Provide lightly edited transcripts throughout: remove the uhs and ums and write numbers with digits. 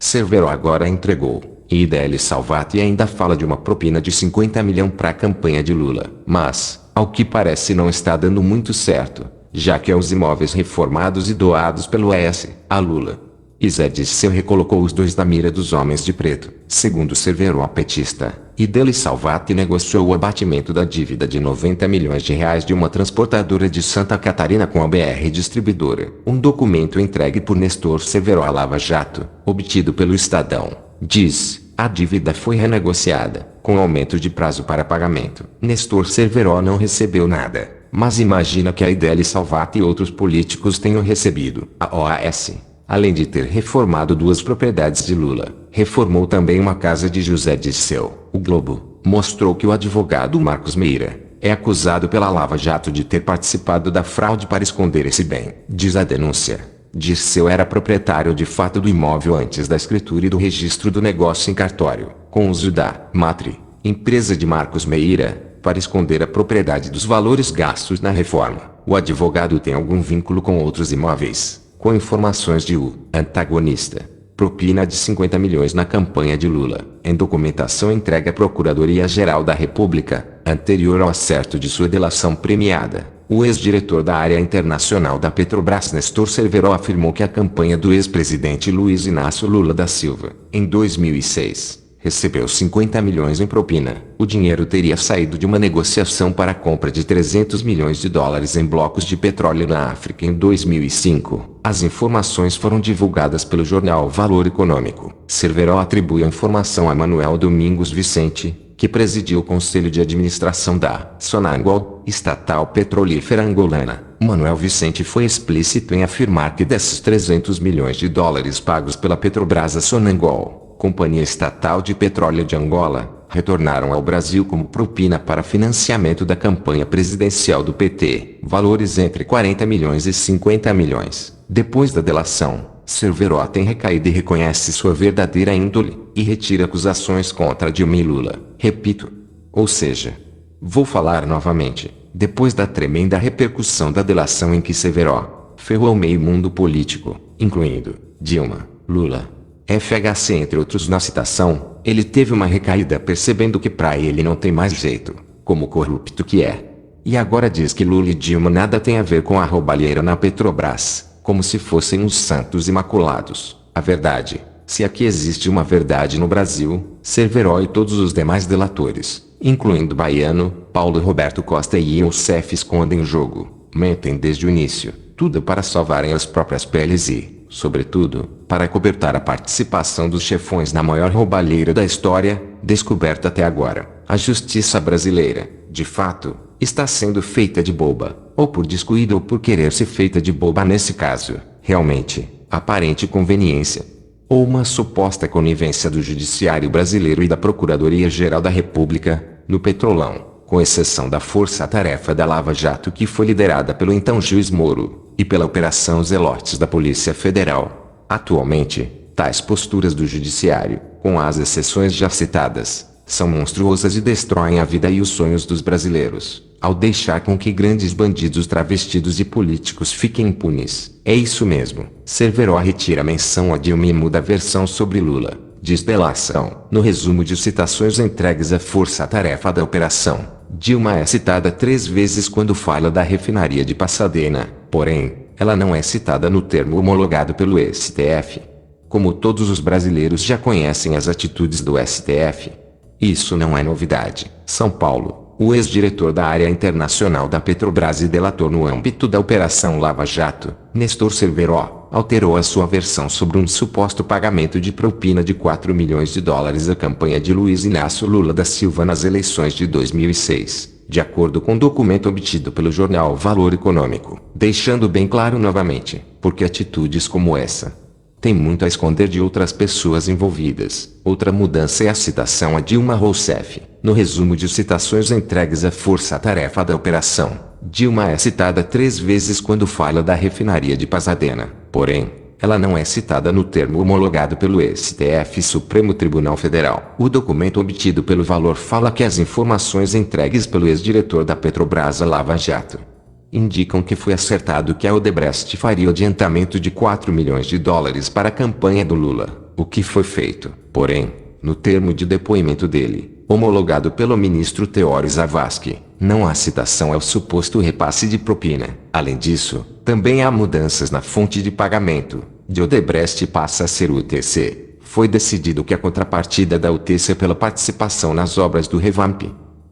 Cerveró agora entregou, e Ideli Salvati ainda fala de uma propina de 50 milhões para a campanha de Lula. Mas, ao que parece não está dando muito certo, já que os imóveis reformados e doados pelo ES a Lula. Zé Dirceu recolocou os dois na mira dos homens de preto. Segundo Cerveró petista, Ideli Salvati negociou o abatimento da dívida de 90 milhões de reais de uma transportadora de Santa Catarina com a BR Distribuidora. Um documento entregue por Nestor Cerveró à Lava Jato, obtido pelo Estadão, diz: a dívida foi renegociada, com aumento de prazo para pagamento. Nestor Cerveró não recebeu nada, mas imagina que a Ideli Salvati e outros políticos tenham recebido. A OAS, além de ter reformado duas propriedades de Lula, reformou também uma casa de José Dirceu. O Globo mostrou que o advogado Marcos Meira é acusado pela Lava Jato de ter participado da fraude para esconder esse bem. Diz a denúncia: Dirceu era proprietário de fato do imóvel antes da escritura e do registro do negócio em cartório, com uso da Matri, empresa de Marcos Meira, para esconder a propriedade dos valores gastos na reforma. O advogado tem algum vínculo com outros imóveis, com informações de o antagonista. Propina de 50 milhões na campanha de Lula. Em documentação entregue à Procuradoria-Geral da República, anterior ao acerto de sua delação premiada, o ex-diretor da área internacional da Petrobras, Nestor Cerveró, afirmou que a campanha do ex-presidente Luiz Inácio Lula da Silva, em 2006, recebeu 50 milhões em propina. O dinheiro teria saído de uma negociação para a compra de 300 milhões de dólares em blocos de petróleo na África em 2005. As informações foram divulgadas pelo jornal Valor Econômico. Cerveró atribui a informação a Manuel Domingos Vicente, que presidiu o Conselho de Administração da Sonangol, estatal petrolífera angolana. Manuel Vicente foi explícito em afirmar que desses 300 milhões de dólares pagos pela Petrobras a Sonangol, companhia estatal de petróleo de Angola, retornaram ao Brasil como propina para financiamento da campanha presidencial do PT, valores entre 40 milhões e 50 milhões. Depois da delação, Cerveró tem recaído e reconhece sua verdadeira índole, e retira acusações contra Dilma e Lula. Repito. Ou seja, vou falar novamente, depois da tremenda repercussão da delação em que Cerveró ferrou meio mundo político, incluindo Dilma, Lula, FHC entre outros na citação, ele teve uma recaída percebendo que pra ele não tem mais jeito, como corrupto que é. E agora diz que Lula e Dilma nada tem a ver com a roubalheira na Petrobras, como se fossem uns santos imaculados. A verdade, se aqui existe uma verdade no Brasil, Cerveró e todos os demais delatores, incluindo Baiano, Paulo Roberto Costa e Youssef, escondem o jogo, mentem desde o início, tudo para salvarem as próprias peles e, sobretudo, para cobertar a participação dos chefões na maior roubalheira da história, descoberta até agora. A justiça brasileira, de fato, está sendo feita de boba, ou por descuido ou por querer ser feita de boba nesse caso, realmente, aparente conveniência, ou uma suposta conivência do Judiciário brasileiro e da Procuradoria-Geral da República, no Petrolão, com exceção da força-tarefa da Lava Jato que foi liderada pelo então juiz Moro, e pela Operação Zelotes da Polícia Federal. Atualmente, tais posturas do Judiciário, com as exceções já citadas, são monstruosas e destroem a vida e os sonhos dos brasileiros, ao deixar com que grandes bandidos travestidos de políticos fiquem impunes. É isso mesmo. Cerveró retira a menção a Dilma e muda a versão sobre Lula. Diz delação. No resumo de citações entregues à força-tarefa da operação, Dilma é citada 3 vezes quando fala da refinaria de Pasadena, porém, ela não é citada no termo homologado pelo STF. Como todos os brasileiros já conhecem as atitudes do STF, isso não é novidade. São Paulo, o ex-diretor da área internacional da Petrobras e delator no âmbito da Operação Lava Jato, Nestor Cerveró, alterou a sua versão sobre um suposto pagamento de propina de 4 milhões de dólares à campanha de Luiz Inácio Lula da Silva nas eleições de 2006, de acordo com documento obtido pelo jornal Valor Econômico, deixando bem claro novamente, porque atitudes como essa tem muito a esconder de outras pessoas envolvidas. Outra mudança é a citação a Dilma Rousseff. No resumo de citações entregues à força-tarefa da operação, Dilma é citada 3 vezes quando fala da refinaria de Pasadena. Porém, ela não é citada no termo homologado pelo STF, Supremo Tribunal Federal. O documento obtido pelo Valor fala que as informações entregues pelo ex-diretor da Petrobras à Lava Jato indicam que foi acertado que a Odebrecht faria o adiantamento de 4 milhões de dólares para a campanha do Lula. O que foi feito, porém, no termo de depoimento dele, homologado pelo ministro Teório Zavascki, não há citação ao suposto repasse de propina. Além disso, também há mudanças na fonte de pagamento. De Odebrecht passa a ser o UTC. Foi decidido que a contrapartida da UTC pela participação nas obras do revamp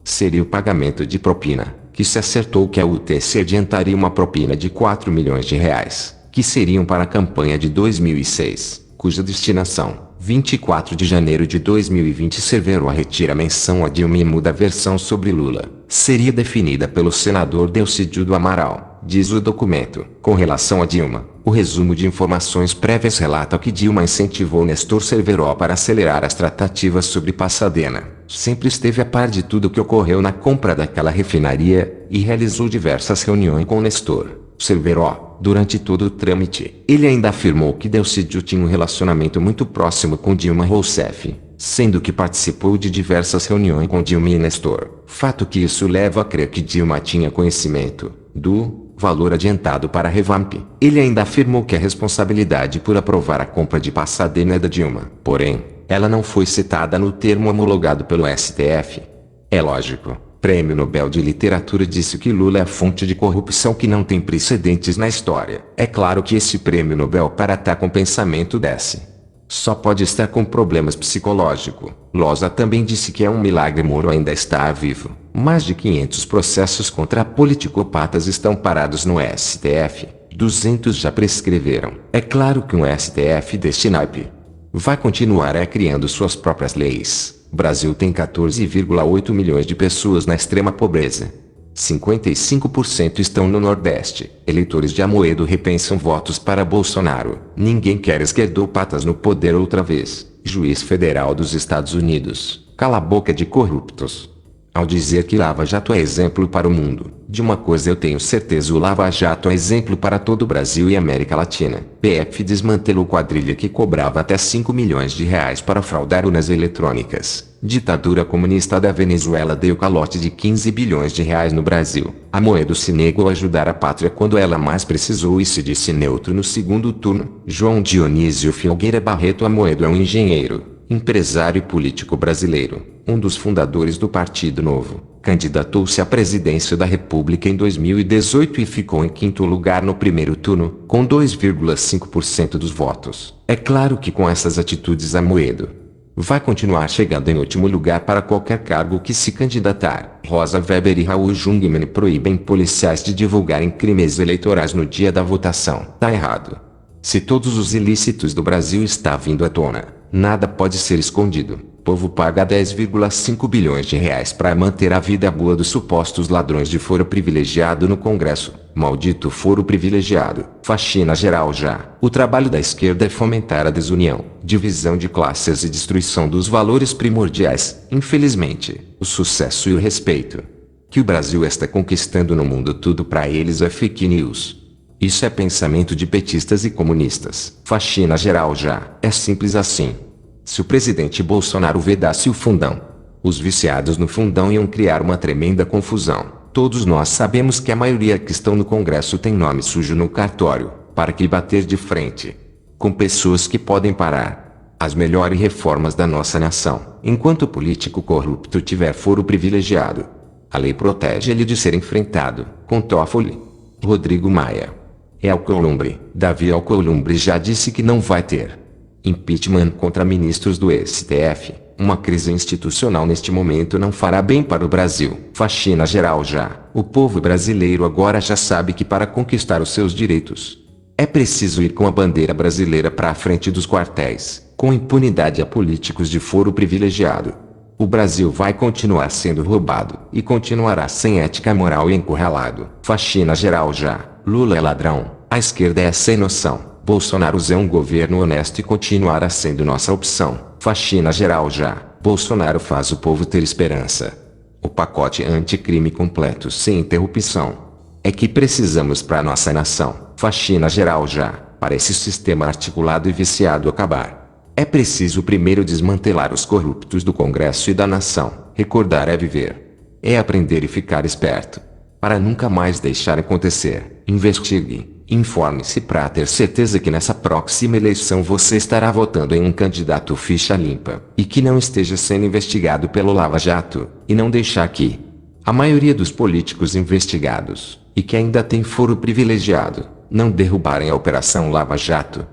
seria o pagamento de propina, que se acertou que a UTC adiantaria uma propina de 4 milhões de reais, que seriam para a campanha de 2006, cuja destinação, 24 de janeiro de 2020, Severo retira a menção a Dilma e muda a versão sobre Lula. Seria definida pelo senador Delcídio do Amaral, diz o documento. Com relação a Dilma, o resumo de informações prévias relata que Dilma incentivou Nestor Severo para acelerar as tratativas sobre Pasadena. Sempre esteve a par de tudo o que ocorreu na compra daquela refinaria, e realizou diversas reuniões com Nestor Severo durante todo o trâmite. Ele ainda afirmou que Delcídio tinha um relacionamento muito próximo com Dilma Rousseff, sendo que participou de diversas reuniões com Dilma e Nestor. Fato que isso leva a crer que Dilma tinha conhecimento do valor adiantado para a revamp. Ele ainda afirmou que a responsabilidade por aprovar a compra de Pasadena é da Dilma. Porém, ela não foi citada no termo homologado pelo STF. É lógico. Prêmio Nobel de Literatura disse que Lula é a fonte de corrupção que não tem precedentes na história. É claro que esse prêmio Nobel para estar com pensamento desse só pode estar com problemas psicológicos. Loza também disse que é um milagre Moro ainda estar vivo. Mais de 500 processos contra politicopatas estão parados no STF. 200 já prescreveram. É claro que um STF deste naipe vai continuar criando suas próprias leis. O Brasil tem 14,8 milhões de pessoas na extrema pobreza. 55% estão no Nordeste. Eleitores de Amoedo repensam votos para Bolsonaro. Ninguém quer esquerdopatas no poder outra vez. Juiz federal dos Estados Unidos cala a boca de corruptos ao dizer que Lava Jato é exemplo para o mundo. De uma coisa eu tenho certeza: o Lava Jato é exemplo para todo o Brasil e América Latina. PF desmantelou quadrilha que cobrava até 5 milhões de reais para fraudar urnas eletrônicas. Ditadura comunista da Venezuela deu calote de 15 bilhões de reais no Brasil. Amoedo se negou a ajudar a pátria quando ela mais precisou e se disse neutro no segundo turno. João Dionísio Filgueira Barreto Amoedo é um engenheiro, empresário e político brasileiro, um dos fundadores do Partido Novo. Candidatou-se à presidência da República em 2018 e ficou em quinto lugar no primeiro turno, com 2,5% dos votos. É claro que com essas atitudes Amoedo vai continuar chegando em último lugar para qualquer cargo que se candidatar. Rosa Weber e Raul Jungmann proíbem policiais de divulgarem crimes eleitorais no dia da votação. Tá errado. Se todos os ilícitos do Brasil estão vindo à tona, nada pode ser escondido. O povo paga 10,5 bilhões de reais para manter a vida boa dos supostos ladrões de foro privilegiado no Congresso. Maldito foro privilegiado. Faxina geral já. O trabalho da esquerda é fomentar a desunião, divisão de classes e destruição dos valores primordiais. Infelizmente, o sucesso e o respeito que o Brasil está conquistando no mundo, tudo para eles é fake news. Isso é pensamento de petistas e comunistas. Faxina geral já. É simples assim. Se o presidente Bolsonaro vedasse o fundão, os viciados no fundão iam criar uma tremenda confusão. Todos nós sabemos que a maioria que estão no Congresso tem nome sujo no cartório. Para que bater de frente com pessoas que podem parar as melhores reformas da nossa nação? Enquanto o político corrupto tiver foro privilegiado, a lei protege ele de ser enfrentado. Com Toffoli, Rodrigo Maia e Alcolumbre. Davi Alcolumbre já disse que não vai ter impeachment contra ministros do STF. Uma crise institucional neste momento não fará bem para o Brasil. Faxina geral já. O povo brasileiro agora já sabe que para conquistar os seus direitos, é preciso ir com a bandeira brasileira para a frente dos quartéis, com impunidade a políticos de foro privilegiado. O Brasil vai continuar sendo roubado e continuará sem ética moral e encurralado. Faxina geral já. Lula é ladrão, a esquerda é sem noção. Bolsonaro é um governo honesto e continuará sendo nossa opção. Faxina geral já. Bolsonaro faz o povo ter esperança. O pacote anticrime completo sem interrupção é que precisamos para nossa nação. Faxina geral já. Para esse sistema articulado e viciado acabar, é preciso primeiro desmantelar os corruptos do Congresso e da nação. Recordar é viver. É aprender e ficar esperto, para nunca mais deixar acontecer. Investigue, Informe-se para ter certeza que nessa próxima eleição você estará votando em um candidato ficha limpa, e que não esteja sendo investigado pelo Lava Jato, e não deixar que a maioria dos políticos investigados, e que ainda tem foro privilegiado, não derrubarem a Operação Lava Jato.